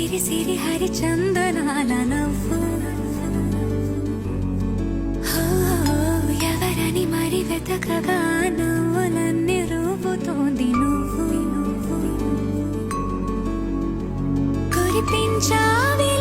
సిరి సిరి హరి చందనాల నవ్వు ఎవరని మరి వెతకగా నవ్వులన్నీ రూపుతోంది నువ్వు కురిపించావే